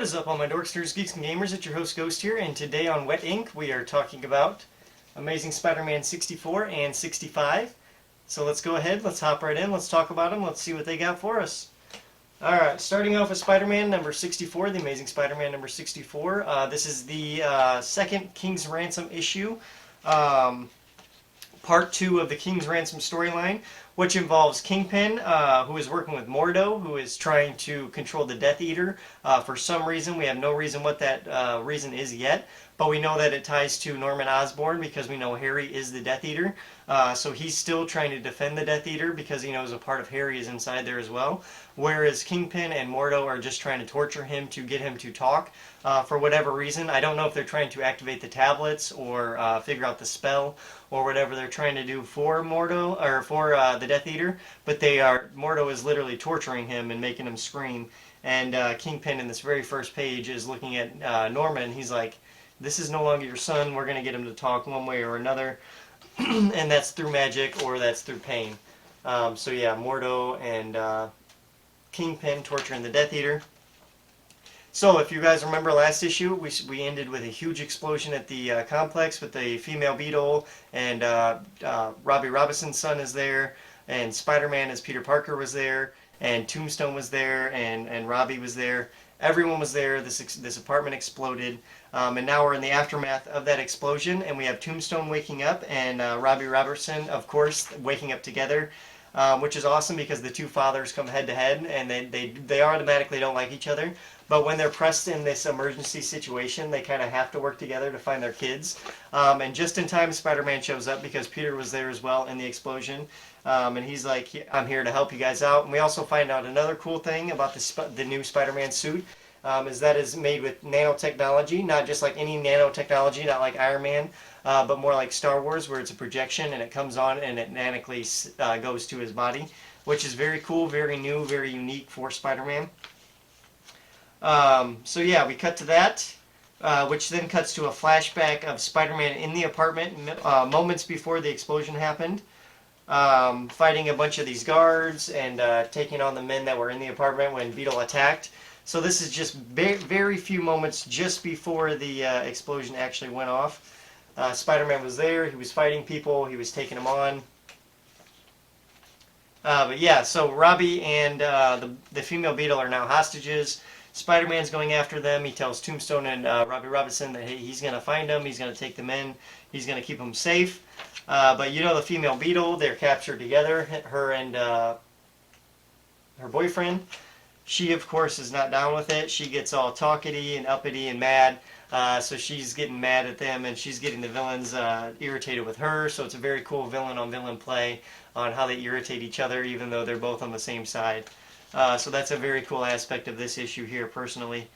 What is up, all my dorks, nerds, geeks, and gamers? It's your host Ghost here, and today on Wet Ink we are talking about Amazing Spider-Man 64 and 65. So let's go ahead, let's hop right in, let's talk about them, let's see what they got for us. Alright, starting off with Spider-Man number 64, the Amazing Spider-Man number 64. This is the second King's Ransom issue. Part 2 of the King's Ransom storyline, which involves Kingpin, who is working with Mordo, who is trying to control the Death Eater for some reason. We have no reason what that reason is yet, but we know that it ties to Norman Osborn because we know Harry is the Death Eater. So he's still trying to defend the Death Eater because he knows a part of Harry is inside there as well. Whereas Kingpin and Mordo are just trying to torture him to get him to talk for whatever reason. I don't know if they're trying to activate the tablets or figure out the spell or whatever they're trying to do for Mordo or for the Death Eater, but Mordo is literally torturing him and making him scream. And Kingpin in this very first page is looking at Norman, and he's like, "This is no longer your son. We're going to get him to talk one way or another," and that's through magic or that's through pain. So yeah, Mordo and Kingpin torturing the Death Eater. So if you guys remember last issue, we ended with a huge explosion at the complex with the female Beetle, and Robbie Robinson's son is there, and Spider-Man as Peter Parker was there, and Tombstone was there, and Robbie was there. Everyone was there. This apartment exploded, and now we're in the aftermath of that explosion, and we have Tombstone waking up, and Robbie Robertson, of course, waking up together. Which is awesome because the two fathers come head to head, and they automatically don't like each other. But when they're pressed in this emergency situation, they kind of have to work together to find their kids. And just in time, Spider-Man shows up because Peter was there as well in the explosion. And he's like, "I'm here to help you guys out." And we also find out another cool thing about the new Spider-Man suit. Is that is made with nanotechnology, not just like any nanotechnology, not like Iron Man, but more like Star Wars, where it's a projection and it comes on and it nanically goes to his body, which is very cool, very new, very unique for Spider-Man. So yeah, we cut to that, which then cuts to a flashback of Spider-Man in the apartment moments before the explosion happened, fighting a bunch of these guards and taking on the men that were in the apartment when Beetle attacked. So this is just very few moments just before the explosion actually went off. Spider-Man was there, he was fighting people, he was taking them on. But yeah, so Robbie and the female Beetle are now hostages. Spider-Man's going after them. He tells Tombstone and Robbie Robinson that he's going to find them, he's going to take them in, he's going to keep them safe. But you know the female Beetle, they're captured together, her and her boyfriend. She, of course, is not down with it. She gets all talkity and uppity and mad. So she's getting mad at them, and she's getting the villains irritated with her. So it's a very cool villain-on-villain play on how they irritate each other, even though they're both on the same side. So that's a very cool aspect of this issue here, personally.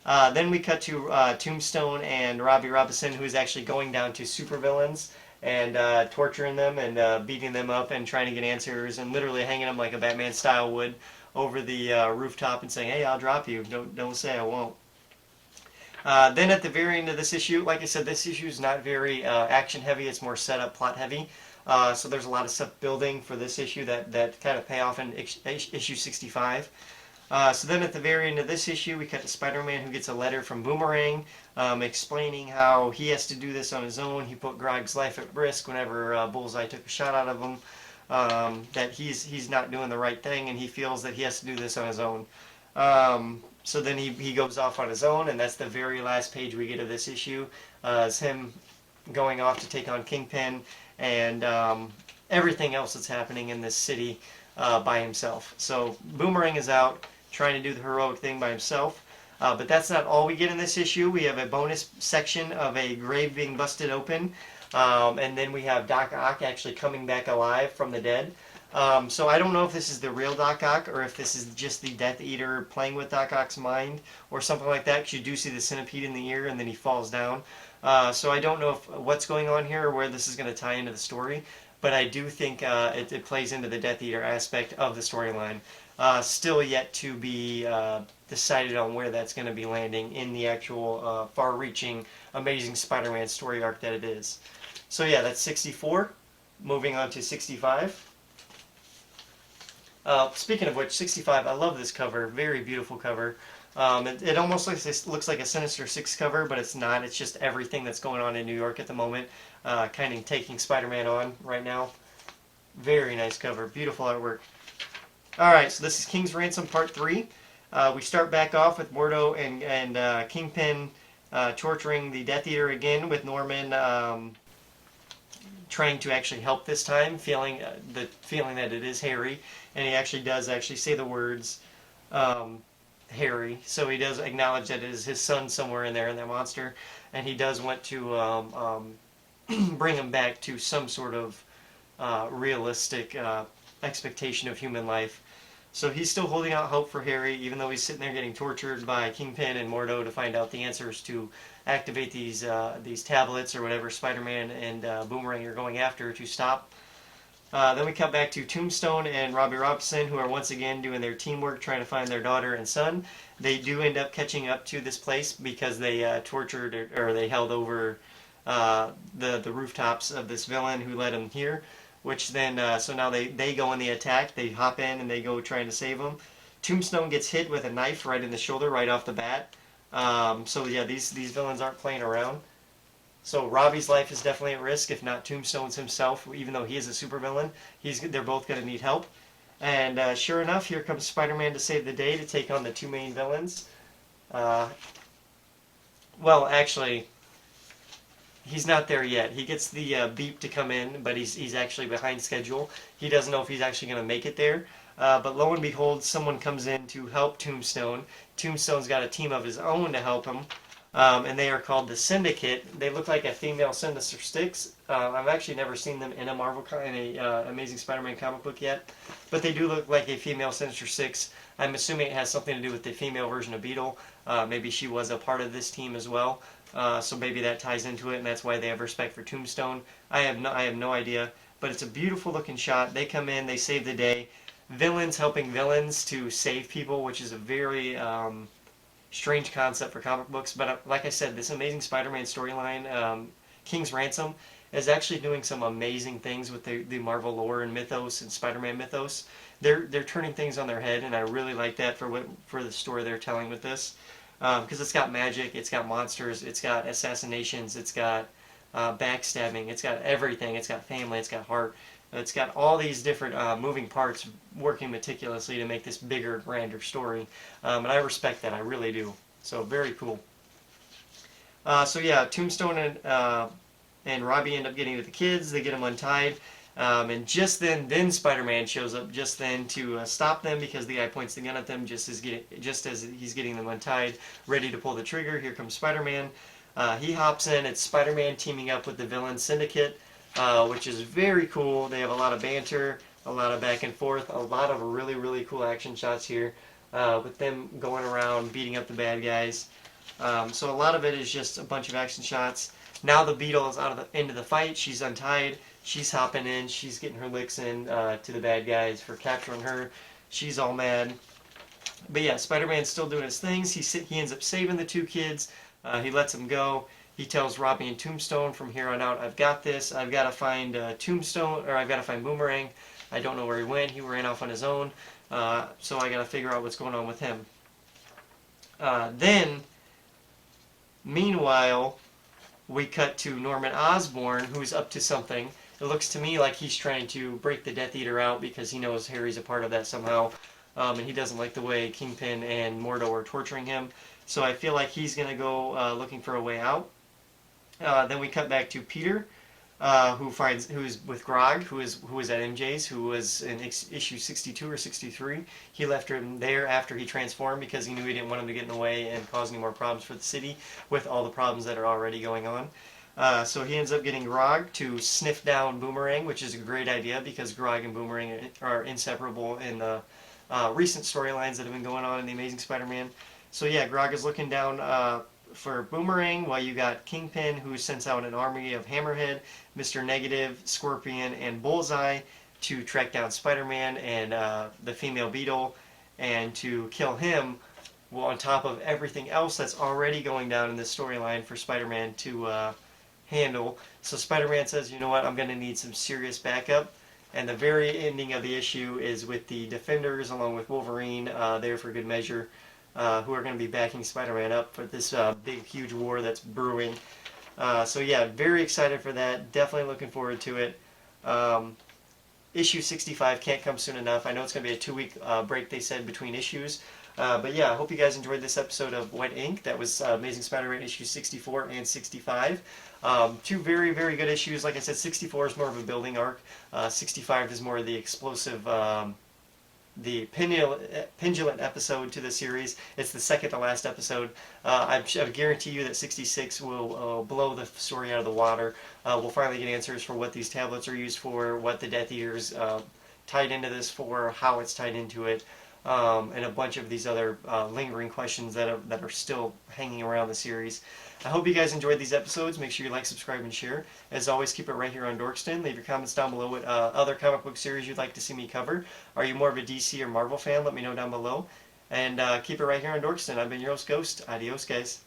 Then we cut to Tombstone and Robbie Robinson, who is actually going down to supervillains and torturing them and beating them up and trying to get answers and literally hanging them like a Batman style would over the rooftop and saying, "Hey, I'll drop you. Don't say I won't." Then at the very end of this issue, like I said, this issue is not very action heavy. It's more setup, plot heavy. So there's a lot of stuff building for this issue that kind of pay off in issue 65. So then at the very end of this issue, we cut to Spider-Man, who gets a letter from Boomerang explaining how he has to do this on his own. He put Grog's life at risk whenever Bullseye took a shot out of him. That he's not doing the right thing, and he feels that he has to do this on his own. So then he goes off on his own, and that's the very last page we get of this issue, is him going off to take on Kingpin and everything else that's happening in this city by himself. So Boomerang is out trying to do the heroic thing by himself. But that's not all we get in this issue. We have a bonus section of a grave being busted open. And then we have Doc Ock actually coming back alive from the dead. So I don't know if this is the real Doc Ock or if this is just the Death Eater playing with Doc Ock's mind or something like that, because you do see the centipede in the ear and then he falls down. So I don't know what's going on here or where this is going to tie into the story, but I do think it plays into the Death Eater aspect of the storyline. Still yet to be decided on where that's going to be landing in the actual far-reaching Amazing Spider-Man story arc that it is. So yeah, that's 64. Moving on to 65. Speaking of which, 65, I love this cover. Very beautiful cover. It almost looks like a Sinister Six cover, but it's not. It's just everything that's going on in New York at the moment, kind of taking Spider-Man on right now. Very nice cover. Beautiful artwork. Alright, so this is King's Ransom Part 3. We start back off with Mordo and Kingpin torturing the Death Eater again, with Norman trying to actually help this time, feeling that it is Harry, and he actually does say the words Harry, so he does acknowledge that it is his son somewhere in there in that monster, and he does want to bring him back to some sort of realistic expectation of human life. So he's still holding out hope for Harry, even though he's sitting there getting tortured by Kingpin and Mordo to find out the answers to activate these tablets or whatever Spider-Man and Boomerang are going after to stop. Then we come back to Tombstone and Robbie Robson, who are once again doing their teamwork trying to find their daughter and son. They do end up catching up to this place because they tortured or they held over the rooftops of this villain who led them here. Which then, so now they go on the attack. They hop in and they go trying to save him. Tombstone gets hit with a knife right in the shoulder, right off the bat. So yeah, these villains aren't playing around. So Robbie's life is definitely at risk, if not Tombstone's himself. Even though he is a supervillain, they're both going to need help. And sure enough, here comes Spider-Man to save the day to take on the two main villains. Well, actually, he's not there yet. He gets the beep to come in, but he's actually behind schedule. He doesn't know if he's actually going to make it there. But lo and behold, someone comes in to help Tombstone. Tombstone's got a team of his own to help him, and they are called the Syndicate. They look like a female Sinister Six. I've actually never seen them in a Amazing Spider-Man comic book yet, but they do look like a female Sinister Six. I'm assuming it has something to do with the female version of Beetle. Maybe she was a part of this team as well. So maybe that ties into it, and that's why they have respect for Tombstone. I have no idea, but it's a beautiful looking shot. They come in, they save the day. Villains helping villains to save people, which is a very strange concept for comic books. But like I said, this Amazing Spider-Man storyline, King's Ransom, is actually doing some amazing things with the Marvel lore and mythos and Spider-Man mythos. They're turning things on their head, and I really like that for the story they're telling with this. Because it's got magic, it's got monsters, it's got assassinations, it's got backstabbing, it's got everything, it's got family, it's got heart, it's got all these different moving parts working meticulously to make this bigger, grander story. And I respect that, I really do. So very cool. So yeah, Tombstone and Robbie end up getting with the kids, they get them untied. And just then Spider-Man shows up just then to stop them, because the guy points the gun at them just as he's getting them untied, ready to pull the trigger. Here comes Spider-Man. He hops in. It's Spider-Man teaming up with the villain Syndicate, which is very cool. They have a lot of banter, a lot of back and forth, a lot of really, really cool action shots here with them going around beating up the bad guys. So a lot of it is just a bunch of action shots. Now the Beetle is into the fight. She's untied. She's hopping in. She's getting her licks in to the bad guys for capturing her. She's all mad. But yeah, Spider-Man's still doing his things. He ends up saving the two kids. He lets them go. He tells Robbie and Tombstone, from here on out, I've got this. I've got to find Tombstone, or I've got to find Boomerang. I don't know where he went. He ran off on his own. So I got to figure out what's going on with him. Meanwhile, we cut to Norman Osborn, who's up to something. It looks to me like he's trying to break the Death Eater out because he knows Harry's a part of that somehow. And he doesn't like the way Kingpin and Mordo are torturing him. So I feel like he's going to go looking for a way out. Then we cut back to Peter, who's with Grog, who is at MJ's, who was in issue 62 or 63. He left him there after he transformed because he knew he didn't want him to get in the way and cause any more problems for the city with all the problems that are already going on. So he ends up getting Grog to sniff down Boomerang, which is a great idea because Grog and Boomerang are inseparable in the recent storylines that have been going on in The Amazing Spider-Man. So yeah, Grog is looking down for Boomerang, while you got Kingpin, who sends out an army of Hammerhead, Mr. Negative, Scorpion, and Bullseye to track down Spider-Man and the female Beetle, and to kill him, well, on top of everything else that's already going down in this storyline for Spider-Man to handle. So Spider-Man says, you know what, I'm going to need some serious backup. And the very ending of the issue is with the Defenders along with Wolverine there for good measure. who are going to be backing Spider-Man up for this big, huge war that's brewing. So yeah, very excited for that. Definitely looking forward to it. Issue 65 can't come soon enough. I know it's going to be a 2-week break, they said, between issues. But yeah, I hope you guys enjoyed this episode of Wet Ink. That was Amazing Spider-Man issue 64 and 65. Two very, very good issues. Like I said, 64 is more of a building arc. 65 is more of the explosive, the pendulant episode to the series. It's the second to last episode. I guarantee you that 66 will blow the story out of the water. We'll finally get answers for what these tablets are used for, what the Death Eaters tied into this for, how it's tied into it, and a bunch of these other lingering questions that are still hanging around the series. I hope you guys enjoyed these episodes. Make sure you like, subscribe, and share. As always, keep it right here on Dorkston. Leave your comments down below what other comic book series you'd like to see me cover. Are you more of a DC or Marvel fan? Let me know down below. And keep it right here on Dorkston. I've been your host, Ghost. Adios, guys.